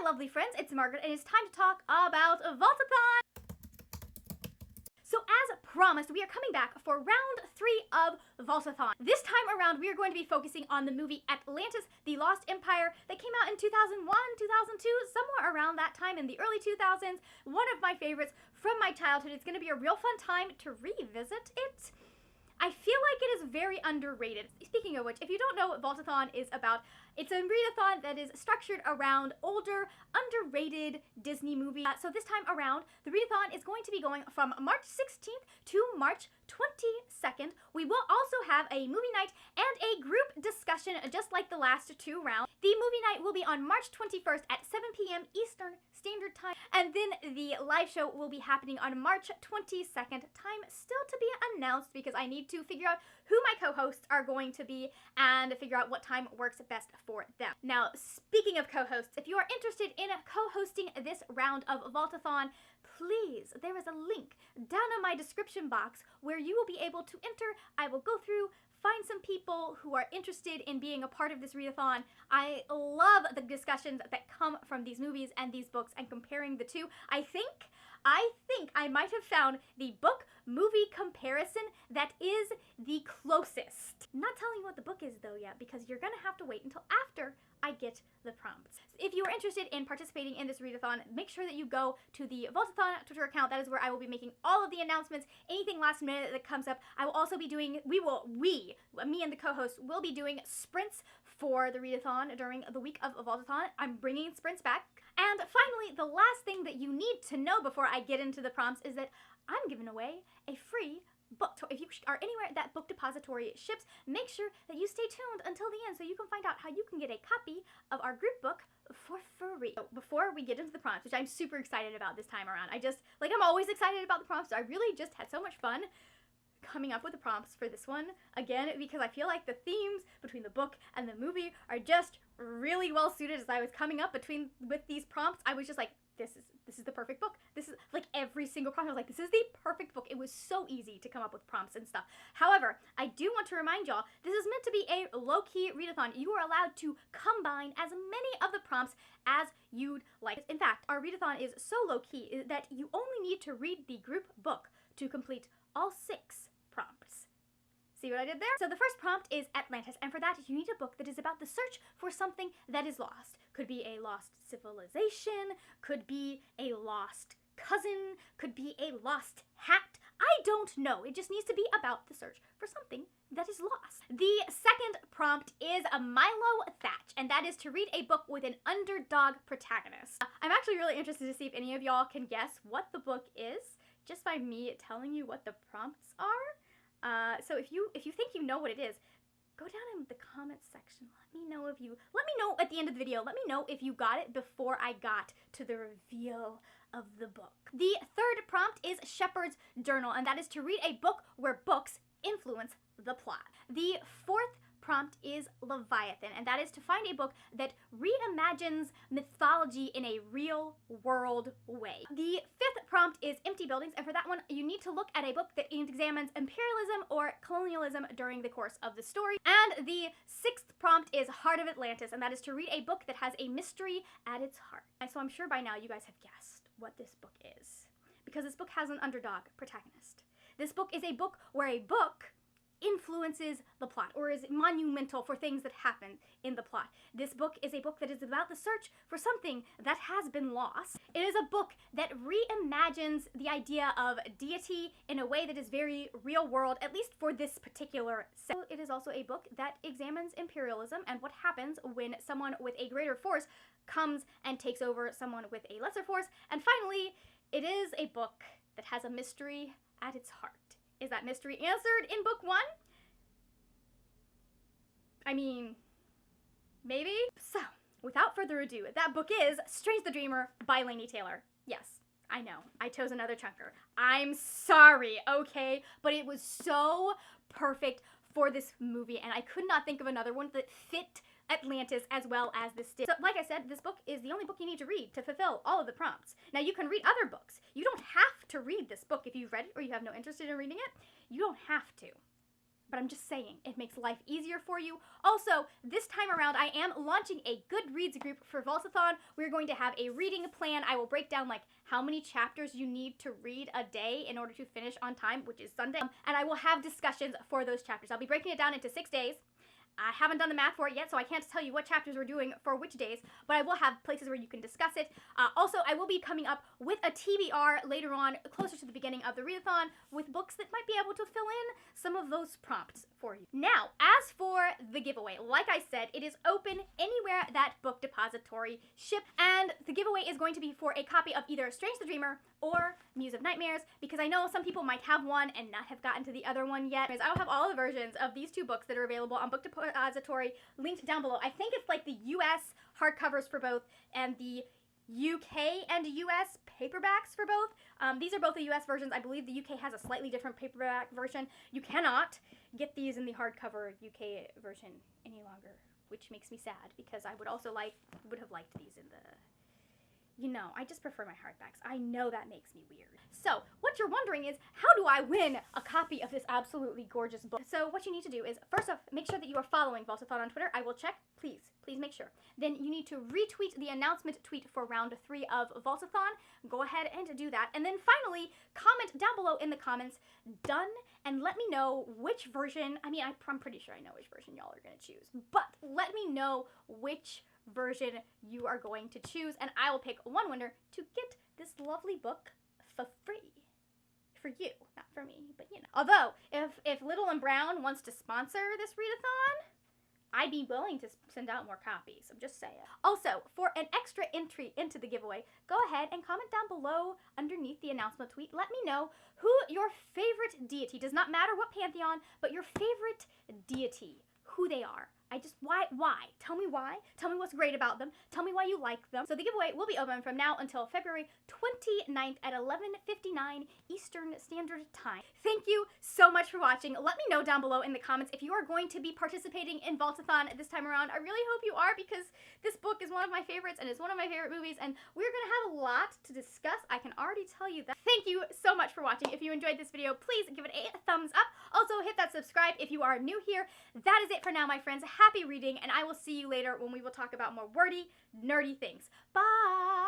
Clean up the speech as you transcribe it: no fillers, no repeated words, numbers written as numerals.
lovely friends, it's Margaret, and it's time to talk about VAULTATHon! So as promised, we are coming back for round 3 of VAULTATHon. This time around, we are going to be focusing on the movie Atlantis, The Lost Empire, that came out in 2001, 2002, somewhere around that time in the early 2000s. One of my favorites from my childhood. It's going to be a real fun time to revisit it. I feel like it is very underrated. Speaking of which, if you don't know what VAULTATHon is about, it's a readathon that is structured around older, underrated Disney movies. So this time around, the readathon is going to be going from March 16th to March 22nd. We will also have a movie night and a group discussion just like the last 2 rounds. The movie night will be on March 21st at 7 p.m. Eastern Standard Time, and then the live show will be happening on March 22nd. Time still to be announced because I need to figure out who my co-hosts are going to be and figure out what time works best for them. Now, speaking of co-hosts, if you are interested in co-hosting this round of VAULTATHon, please, there is a link down in my description box where you will be able to enter. I will go through, find some people who are interested in being a part of this readathon. I love the discussions that come from these movies and these books and comparing the two. I think I might have found the book-movie comparison that is the closest. I'm not telling you what the book is though yet, because you're gonna have to wait until after I get the prompts. If you are interested in participating in this readathon, make sure that you go to the VAULTATHon Twitter account. That is where I will be making all of the announcements, anything last minute that comes up. I will also be doing, me and the co-hosts will be doing sprints for the readathon during the week of VAULTATHon. I'm bringing sprints back. And finally, the last thing that you need to know before I get into the prompts is that I'm giving away a free book. So if you are anywhere that Book Depository ships, make sure that you stay tuned until the end so you can find out how you can get a copy of our group book for free. So before we get into the prompts, which I'm super excited about this time around, I'm always excited about the prompts. So I really just had so much fun coming up with the prompts for this one, again, because I feel like the themes between the book and the movie are just really well suited. As I was coming up with these prompts, I was just like, this is the perfect book. This is like every single prompt. I was like, this is the perfect book. It was so easy to come up with prompts and stuff. However, I do want to remind y'all, this is meant to be a low-key readathon. You are allowed to combine as many of the prompts as you'd like. In fact, our readathon is so low-key that you only need to read the group book to complete all 6 prompts. See what I did there? So the first prompt is Atlantis, and for that you need a book that is about the search for something that is lost. Could be a lost civilization, could be a lost cousin, could be a lost hat. I don't know. It just needs to be about the search for something that is lost. The second prompt is a Milo Thatch, and that is to read a book with an underdog protagonist. I'm actually really interested to see if any of y'all can guess what the book is just by me telling you what the prompts are. So if you think you know what it is, go down in the comments section. Let me know at the end of the video. Let me know if you got it before I got to the reveal of the book. The third prompt is Shepherd's Journal, and that is to read a book where books influence the plot. The fourth prompt is Leviathan, and that is to find a book that reimagines mythology in a real world way. The fifth prompt is Empty Buildings, and for that one you need to look at a book that examines imperialism or colonialism during the course of the story. And the sixth prompt is Heart of Atlantis, and that is to read a book that has a mystery at its heart. And so I'm sure by now you guys have guessed what this book is, because this book has an underdog protagonist. This book is a book where a book influences the plot, or is monumental for things that happen in the plot. This book is a book that is about the search for something that has been lost. It is a book that reimagines the idea of deity in a way that is very real world, at least for this particular set. It is also a book that examines imperialism and what happens when someone with a greater force comes and takes over someone with a lesser force. And finally, it is a book that has a mystery at its heart. Is that mystery answered in book 1? I mean, maybe? So, without further ado, that book is Strange the Dreamer by Laini Taylor. Yes, I know, I chose another chunker. I'm sorry, okay? But it was so perfect for this movie, and I could not think of another one that fit Atlantis as well as this did. So like I said, this book is the only book you need to read to fulfill all of the prompts. Now you can read other books. You don't have to read this book if you've read it or you have no interest in reading it. You don't have to. but I'm just saying, it makes life easier for you. Also, this time around, I am launching a Goodreads group for VAULTATHON. We're going to have a reading plan. I will break down, like, how many chapters you need to read a day in order to finish on time, which is Sunday. And I will have discussions for those chapters. I'll be breaking it down into 6 days. I haven't done the math for it yet, so I can't tell you what chapters we're doing for which days, but I will have places where you can discuss it. Also, I will be coming up with a TBR later on, closer to the beginning of the Readathon, with books that might be able to fill in some of those prompts for you. Now, as for the giveaway, like I said, it is open anywhere that Book Depository ships, and the giveaway is going to be for a copy of either Strange the Dreamer or Muse of Nightmares, because I know some people might have one and not have gotten to the other one yet. I will have all the versions of these two books that are available on Book Depository linked down below. I think it's like the US hardcovers for both and the UK and US paperbacks for both. These are both the US versions. I believe the UK has a slightly different paperback version. You cannot get these in the hardcover UK version any longer, which makes me sad, because I would have liked these in the... You know, I just prefer my hardbacks. I know that makes me weird. So, what you're wondering is, how do I win a copy of this absolutely gorgeous book? So, what you need to do is, first off, make sure that you are following VAULTATHON on Twitter. I will check. Please make sure. Then you need to retweet the announcement tweet for round 3 of VAULTATHon. Go ahead and do that. And then finally, comment down below in the comments, done, and let me know which version, I mean, I'm pretty sure I know which version y'all are going to choose, but let me know which version you are going to choose, and I will pick one winner to get this lovely book for free. For you, not for me, but you know. Although, if Little and Brown wants to sponsor this readathon, I'd be willing to send out more copies. I'm just saying. Also, for an extra entry into the giveaway, go ahead and comment down below underneath the announcement tweet. Let me know who your favorite deity, does not matter what pantheon, but your favorite deity, who they are. Why? Tell me why. Tell me what's great about them. Tell me why you like them. So the giveaway will be open from now until February 29th at 11:59 Eastern Standard Time. Thank you so much for watching. Let me know down below in the comments if you are going to be participating in VAULTATHon this time around. I really hope you are, because this book is one of my favorites and it's one of my favorite movies, and we're going to have a lot to discuss. I can already tell you that. Thank you so much for watching. If you enjoyed this video, please give it a thumbs up. Also, hit that subscribe if you are new here. That is it for now, my friends. Happy reading, and I will see you later when we will talk about more wordy, nerdy things. Bye!